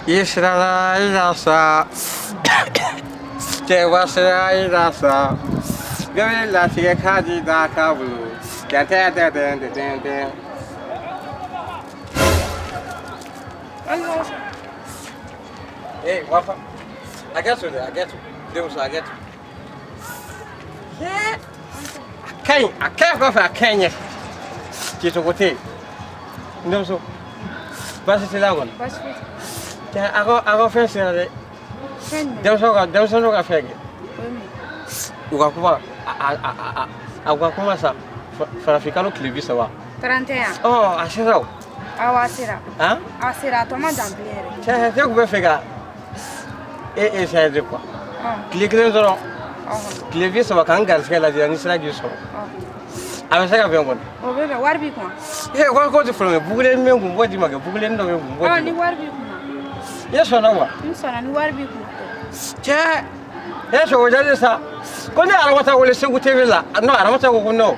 Israel Irasa. There was Irasa. Very last year, Kaji Dakabu. Hey, what? I get to there, I get to. Deus, I get to. Yeah. I can't go for a Kenya. Just what it. No, so. But it's 11. I go first. There was no affair. Ugakuba, Aguacumasa, Farafricano Clivisava. 31. Oh, I said, oh, Awasira. huh? Asira toma jambliere. Você vai pegar esse é de qual? Clique no zero. Clique só vai cangar se ela já não será disso. A você vai ver um. O bebê warbi com. É, qual coisa foi? Bugulê meu com pode maga, bugulê não meu com pode. Ah, ni warbi com. Isso não vai. Isso não ni warbi com. Tchê. Isso hoje é isso. Quando a armata olha se o teve lá, não a armata o não.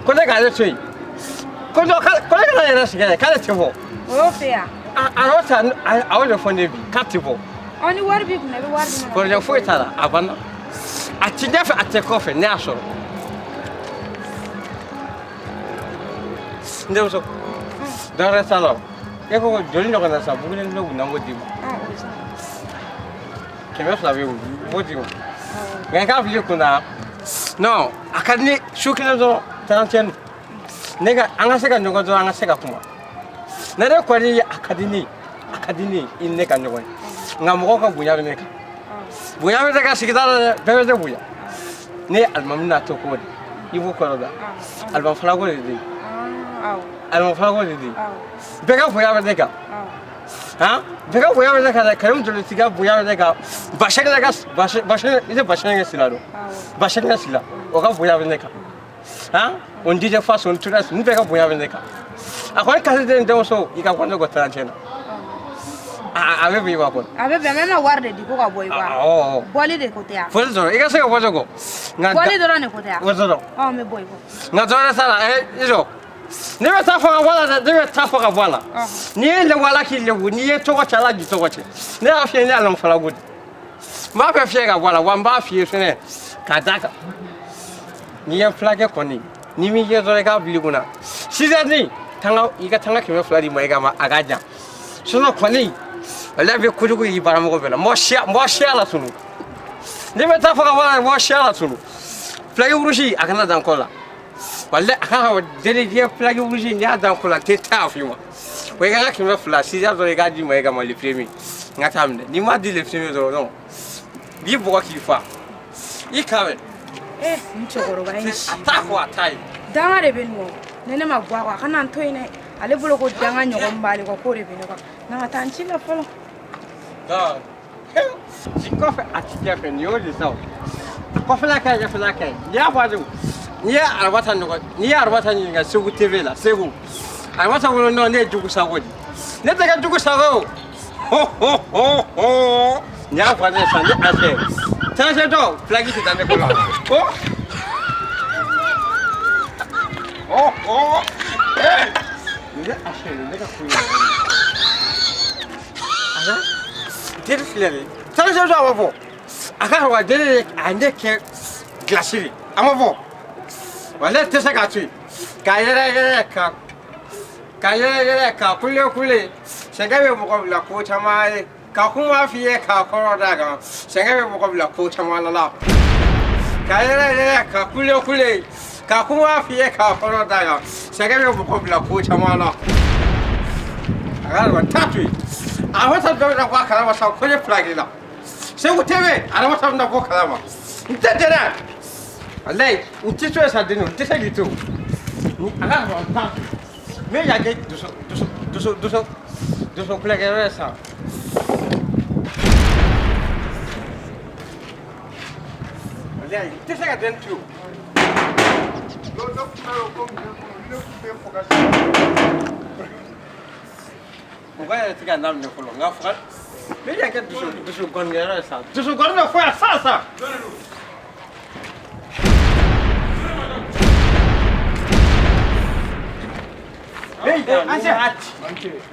Quando é que ela foi? Quando ela era se cara tipo. O fea. A armata a olha foi neve, cativo. Oni warbi com, nebe warbi. Quando já foi tá lá, avana. A tinha a te cofe, né a soro. Deus o. Dá essa lá. Eu vou jogar no canal, sabe? Bugulê não não vou dizer. Que me fala viu, vou dizer. Ganha cá vídeo com na. Não, a carne chuquinha do Ancien. Nega, anga sega nyogo do anga sega kuma. Nere kwari akadini in nega nyogo. Ngamugo ka bunya neka. Bunya neka sigida bebe de bunya. Ne almamna to ko. Ibu ko da. Almam fala ko de. Almam fala ko de. Bega bunya neka. Ha? Bega bunya neka da karim do tiga bunya neka. Bashaka neka bashaka silado. Bashaka sila. Oka bunya neka. Ha? On dit des fois son tour, nous verrons pour y aller. Après, quand c'est un so, il y a quoi de votre antenne? Ah, avec vous, quoi? Avec même la warde du coca boy. Oh, boile de côté. faut le dire, il y a ce que vous avez. Boile de l'année côté. Vous avez. Oh, mais boy. N'a pas ça, eh, iso. Ne va pas faire voilà, ne va pas faire voilà. Ni le voilà qui le vous, ni to watch la du to watch. Ne a fait ni à l'on fera good. Ma pas faire voilà, wamba fier fene. Kadaka. Ni en flague koni. Ni mi je zore ka biliguna. Sizani tanga iga tanga kime flari mo ega ma agaja. Suno koni. Ala be kudugu yi baramo go bela. Mo shia la sunu. Ni meta fa wala mo shia la sunu. Flagi urushi akana dan kola. Walla aka dele je flagi urushi ni adan kola te ta fi mo. We ga kime fla siza zore ga di mo ega ma le premi. Ngata mne. Ni ma di le premi zo no. Bi bo ki fa. Ikawe. Nchokoro ba inchi. Atako atai. Danga de benwo. Nene magwa kana ntoine. Ale bolo ko danga nyoko mbali ko kore beno ka. Na tanchi la folo. Da. Si kofe atikia fe ni odi saw. Kofe la kai ya fe la kai. Ya badu. Ni arwata nyoko. Ni arwata nyinga segu TV la segu. Arwata wono no ne jugu sagodi. Ne daga jugu sago. Ho. Nya fa ne sa ni ase. Tanse do flagi ti dane ko la. Oh. Eh. Ni ase ne ka kuya. Aha. Dele filele. Tanse do awabo. Aka wa dele ande ke glasiri. Amabo. Wala tesa ka tu. Kayere ka kule. Sengabe mo ko la ko chama ka kuma fiye ka koro daga. Sengabe mo ko la ko chama la. Kayere ka kule. Ka kuma fiye ka koro daga. Sengabe mo ko la ko chama la. Aga wa tatu. A wata do da kwa kala wasa ko je plagila. Sai ku tebe ara wata da ko kala ma. Ntedena. Wallahi, uticho esa dinu, tisa gitu. Aga wa tatu. Me ya ke duso plagila esa. Wallahi, tisa ga dentu. No, focus. Ugai tika nam ne kolo ngafal. Me ya ke duso gongera esa. Duso gongera foi asa.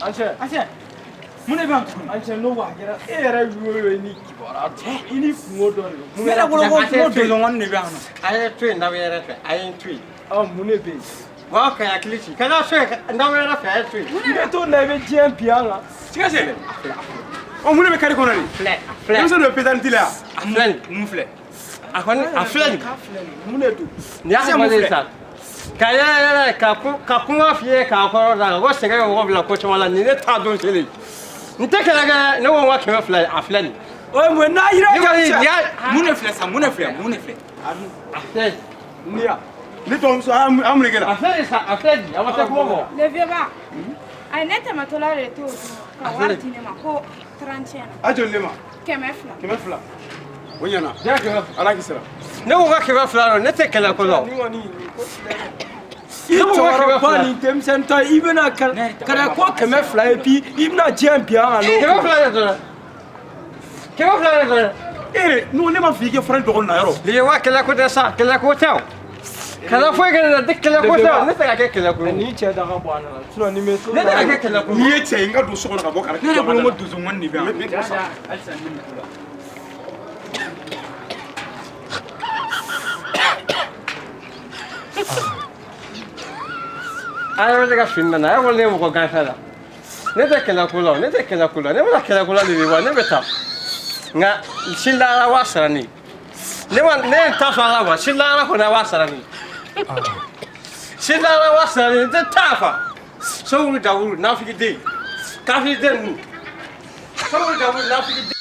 Ancien. mun ne b'an Ancien n'o wa kɛra e yɛrɛ y'o ni kibaruya dɔ i ni kungo dɔ de don. ne yɛrɛ bolo ko donso kɔni de bɛ yan nɔ. A ye to yen n'aw yɛrɛ fɛ a ye n to yen. Mun ne bɛ yen. Wa ka hakili ci kana so n'aw yɛrɛ fɛ a ye to yen. I bɛ to la i bɛ diɲɛ bin an kan. siga se dɛ mun ne bɛ kari kɔnɔ nin. filɛ filɛ denmisɛn dɔ bɛ pétanque la yan. a filɛ nin mun filɛ. a kɔni a filɛ nin. Mun de don. nin y'a fɔlen sa ka yɛrɛ ka kuma f'i ye k'a kɔrɔ da ko sɛgɛn bɛ mɔgɔ bila ko caman la nin ne t'a don seli n tɛ kɛlɛ kɛ ne ko n ka 200 a filɛ nin. o mun n'a yira ne kɔni ka nin ca. y'a mun ne filɛ sa mun ne filɛ mun ne filɛ. a filɛ Ni ya. ne dɔgɔmuso an mun de kɛra. a filɛ nin sa a filɛ nin a ma se kuma mɔ. Le vieux ba. Ay ne tɛmɛtɔla de t'o dun ka wari di ne ma ko 31 na. a joli de ma. 200. 200 o ɲɛna. diɲɛ 200 ala k'i sara. ne ko n ka 200 don ne tɛ kɛlɛ ko la. Ni kɔni ko filɛ. I cɛkɔrɔba ni denmisɛntɔ i bɛna kana ko 200 ye bi i bɛna diɲɛ bin an kan. 200 de dɔrɔn 200 de dɔrɔn. ne ma f'i kɛ fara dɔgɔnin na yɔrɔ. nin ye wa kɛlɛ ko tɛ sa kɛlɛ ko tɛ o. kɛlɛ foyi kɛ ne la tɛ kɛlɛ ko tɛ o ne tɛ ka kɛ kɛlɛ ko ye. Ni cɛ da ka bɔ an na sinon ni bɛ to. ne tɛ ka kɛ kɛlɛ ko ye. n'i ye cɛ ye n ka don so kɔnɔ ka bɔ kana. ne yɛrɛ bolo ko donso ŋɔni de bɛ yan. a ye wele ka fini nana a ye wele ne mɔgɔ gansan la ne tɛ kɛlɛ ko la ne tɛ kɛlɛ ko la ne bɛna kɛlɛ ko la de wa ne bɛ taa nka sini lahara wa sara ne ye ne ye n ta sɔrɔ a la wa sini lahara kɔni a wa sara ne ye sini lahara wa sara ne ye n tɛ taa fa sowuru dawuru nafigi den kafiri den ninnu sowuru dawuru nafigi den.